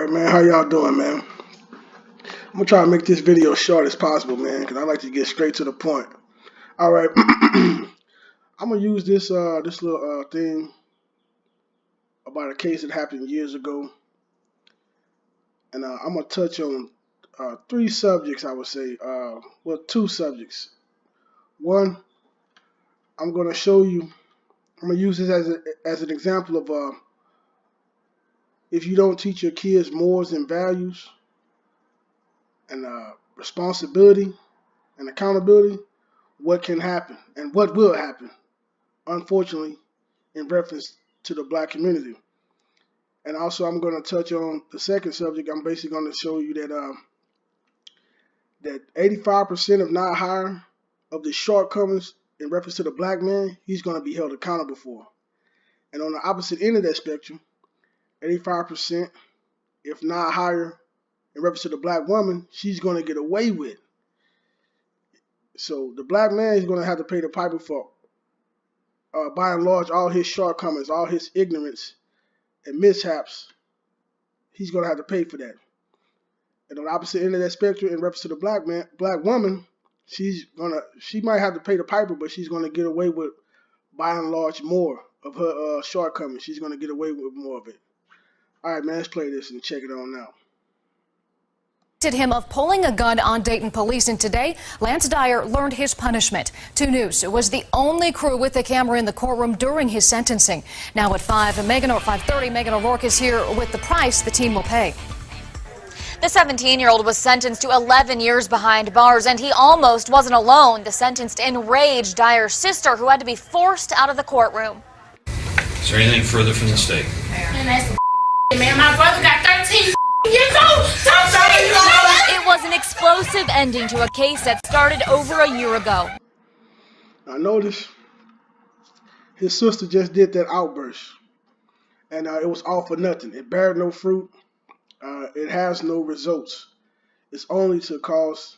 Alright, man, how y'all doing, man? I'm gonna try to make this video as short as possible, man, because I like to get straight to the point. Alright, I'm gonna use this little thing about a case that happened years ago, and I'm gonna touch on three subjects, I would say. Well, two subjects. One, I'm gonna use this as an example of if you don't teach your kids morals and values and responsibility and accountability, what can happen and what will happen, unfortunately, in reference to the black community. And also, I'm going to touch on the second subject. I'm basically going to show you that 85% if not higher of the shortcomings in reference to the black man, he's going to be held accountable for. And on the opposite end of that spectrum, 85% if not higher in reference to the black woman, she's going to get away with. So the black man is going to have to pay the piper for, by and large, all his shortcomings, all his ignorance and mishaps. He's going to have to pay for that. And on the opposite end of that spectrum, in reference to the black woman, she might have to pay the piper, but she's going to get away with, by and large, more of her shortcomings. She's going to get away with more of it. All right, man, let's play this and check it on out. Him of pulling a gun on Dayton police, and today Lance Dyer learned his punishment. 2 News was the only crew with a camera in the courtroom during his sentencing. Now at 5:30, Megan O'Rourke is here with the price the team will pay. The 17-year-old was sentenced to 11 years behind bars, and he almost wasn't alone. The sentence enraged Dyer's sister, who had to be forced out of the courtroom. Is there anything further from the state? Man, my brother got 13 years old. It was an explosive ending to a case that started over a year ago. I noticed his sister just did that outburst, and it was all for nothing. It bared no fruit. It has no results. It's only to cause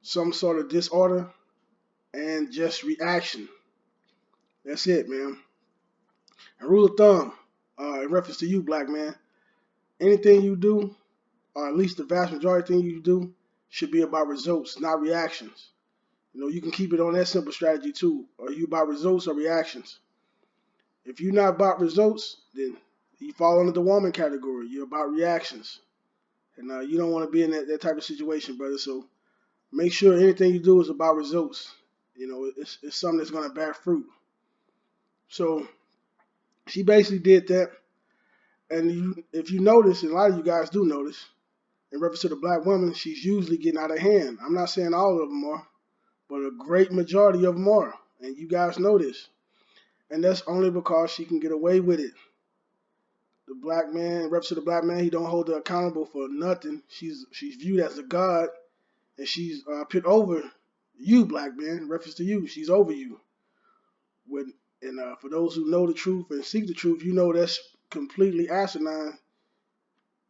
some sort of disorder and just reaction. That's it, man. And rule of thumb, in reference to you, black man, anything you do, or at least the vast majority of things you do, should be about results, not reactions. You know, you can keep it on that simple strategy too. Are you about results or reactions? If you're not about results, then you fall under the woman category. You're about reactions. And you don't want to be in that type of situation, brother. So make sure anything you do is about results. You know, it's something that's going to bear fruit. So she basically did that. And if you notice, and a lot of you guys do notice, in reference to the black woman, she's usually getting out of hand. I'm not saying all of them are, but a great majority of them are. And you guys know this. And that's only because she can get away with it. The black man, in reference to the black man, he don't hold her accountable for nothing. She's viewed as a god, and she's put over you, black man, in reference to you. She's over you. For those who know the truth and seek the truth, you know that's completely asinine.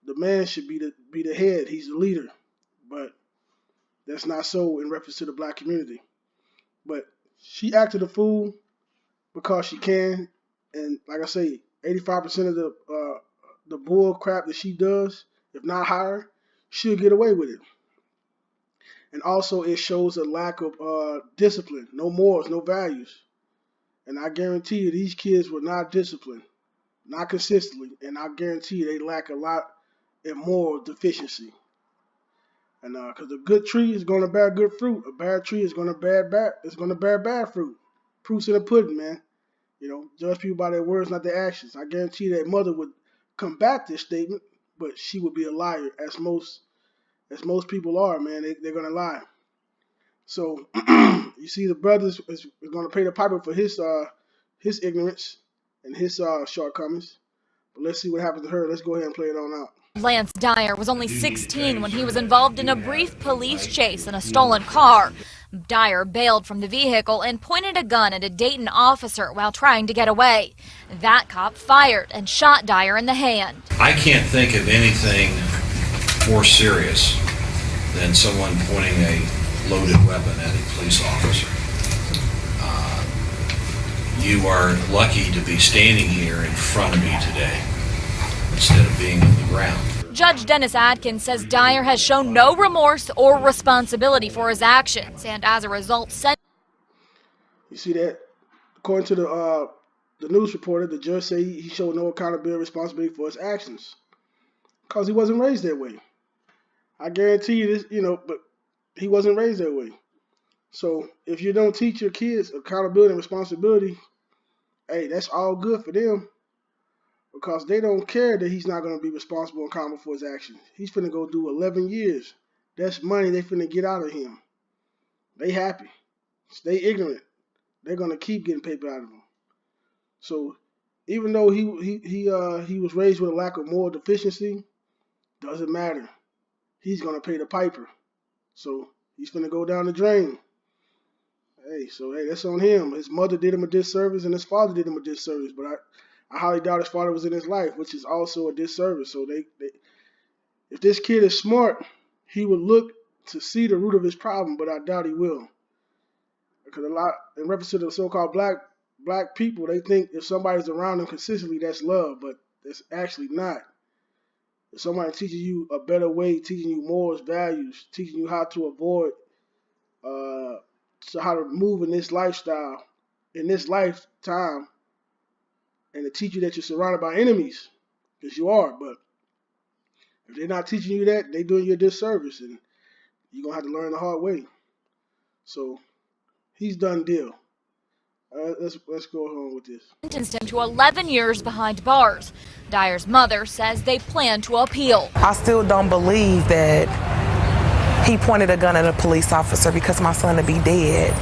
The man should be the head. He's the leader. But that's not so in reference to the black community. But she acted a fool because she can. And like I say, 85% of the bull crap that she does, if not higher, she'll get away with it. And also it shows a lack of discipline, no morals, no values. And I guarantee you these kids were not disciplined, not consistently, and I guarantee you they lack a lot in moral deficiency. And because a good tree is going to bear good fruit, a bad tree is going to bear bad fruit. Proof's in the pudding, man. You know, judge people by their words, not their actions. I guarantee that mother would combat this statement, but she would be a liar, as most people are, man. They're going to lie. So you see, the brother is going to pay the piper for his ignorance and his shortcomings. But let's see what happens to her. Let's go ahead and play it on out. Lance Dyer was only 16 when he was involved in a brief police chase in a stolen car. Dyer bailed from the vehicle and pointed a gun at a Dayton officer while trying to get away. That cop fired and shot Dyer in the hand. I can't think of anything more serious than someone pointing a loaded weapon at a police officer. You are lucky to be standing here in front of me today instead of being on the ground. Judge Dennis Adkins says Dyer has shown no remorse or responsibility for his actions, and as a result said. You see that? According to the news reporter, the judge said he showed no accountability or responsibility for his actions because he wasn't raised that way. I guarantee you this, but he wasn't raised that way. So if you don't teach your kids accountability and responsibility, hey, that's all good for them because they don't care that he's not going to be responsible and accountable for his actions. He's finna go do 11 years. That's money they finna get out of him. They happy. Stay ignorant. They're going to keep getting paper out of him. So even though he was raised with a lack of moral deficiency, doesn't matter. He's going to pay the piper. So he's finna go down the drain. Hey, that's on him. His mother did him a disservice and his father did him a disservice. But I highly doubt his father was in his life, which is also a disservice. So if this kid is smart, he would look to see the root of his problem, but I doubt he will. Because in reference to the so-called black people, they think if somebody's around them consistently, that's love, but it's actually not. If somebody teaches you a better way, teaching you morals, values, teaching you how to avoid, so how to move in this lifestyle, in this lifetime, and to teach you that you're surrounded by enemies, because you are. But if they're not teaching you that, they're doing you a disservice, and you're gonna have to learn the hard way. So he's done deal. Let's go on with this. Sentenced him to 11 years behind bars. Dyer's mother says they plan to appeal. I still don't believe that he pointed a gun at a police officer because my son would be dead.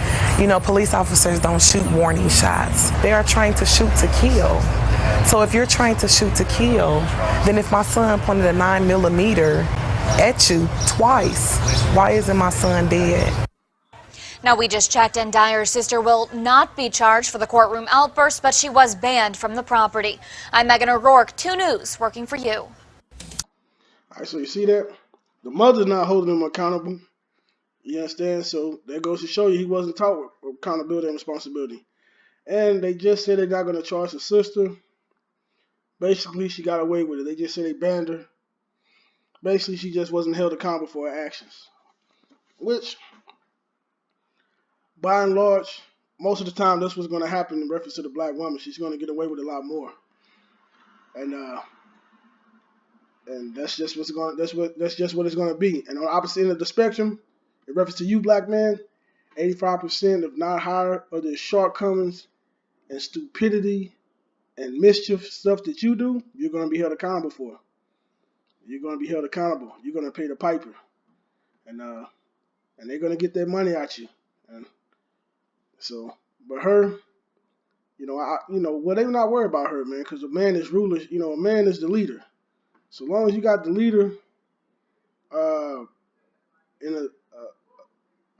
Police officers don't shoot warning shots. They are trained to shoot to kill. So if you're trained to shoot to kill, then if my son pointed a 9mm at you twice, why isn't my son dead? Now, we just checked, and Dyer's sister will not be charged for the courtroom outburst, but she was banned from the property. I'm Megan O'Rourke, 2 News, working for you. All right, so you see that? The mother's not holding him accountable. You understand? So that goes to show you he wasn't taught with accountability and responsibility. And they just said they're not going to charge the sister. Basically, she got away with it. They just said they banned her. Basically, she just wasn't held accountable for her actions. Which, by and large, most of the time, that's what's going to happen in reference to the black woman. She's going to get away with a lot more. And that's just what it's going to be. And on the opposite end of the spectrum, in reference to you, black man, 85%, if not higher, of the shortcomings and stupidity and mischief stuff that you do, you're going to be held accountable for. You're going to be held accountable. You're going to pay the piper, and they're going to get their money at you. And so, but her, well, they're not worried about her, man, because a man is ruler. A man is the leader. So long as you got the leader, I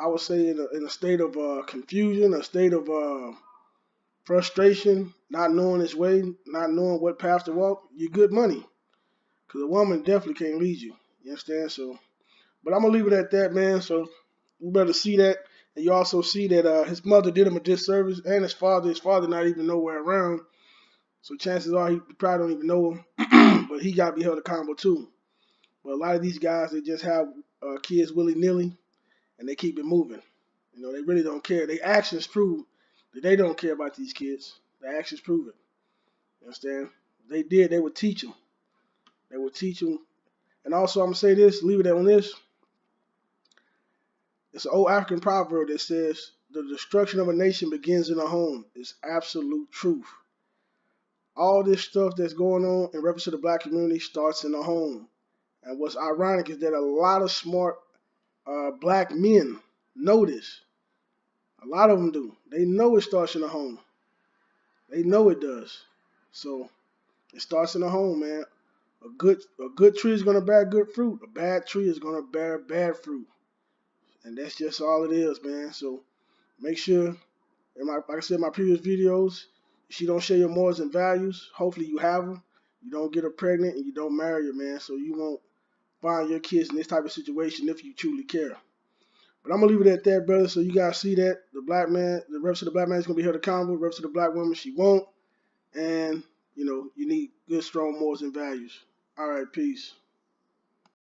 would say in a state of confusion, a state of frustration, not knowing his way, not knowing what path to walk, you good money. Because a woman definitely can't lead you. You understand? So, but I'm going to leave it at that, man. So you better see that. And you also see that his mother did him a disservice, and his father not even nowhere around. So chances are he probably don't even know him. But he got to be held accountable too. But a lot of these guys, they just have kids willy-nilly, and they keep it moving. They really don't care. Their actions prove that they don't care about these kids. The actions prove it. You understand? They did. They would teach them. They would teach them. And also, I'm going to say this, leave it on this. It's an old African proverb that says, the destruction of a nation begins in a home. It's absolute truth. All this stuff that's going on in reference to the black community starts in the home. And what's ironic is that a lot of smart black men know this. A lot of them do. They know it starts in the home. They know it does. So it starts in the home, man. A good tree is going to bear good fruit. A bad tree is going to bear bad fruit. And that's just all it is, man. So make sure, like I said in my previous videos, if you don't share your morals and values, hopefully you have them. You don't get her pregnant and you don't marry her, man. So you won't find your kids in this type of situation if you truly care. But I'm going to leave it at that, brother. So you guys see that the black man, the rest of the black man is going to be held accountable. The rest of the black woman, she won't. And, you need good, strong morals and values. All right, peace.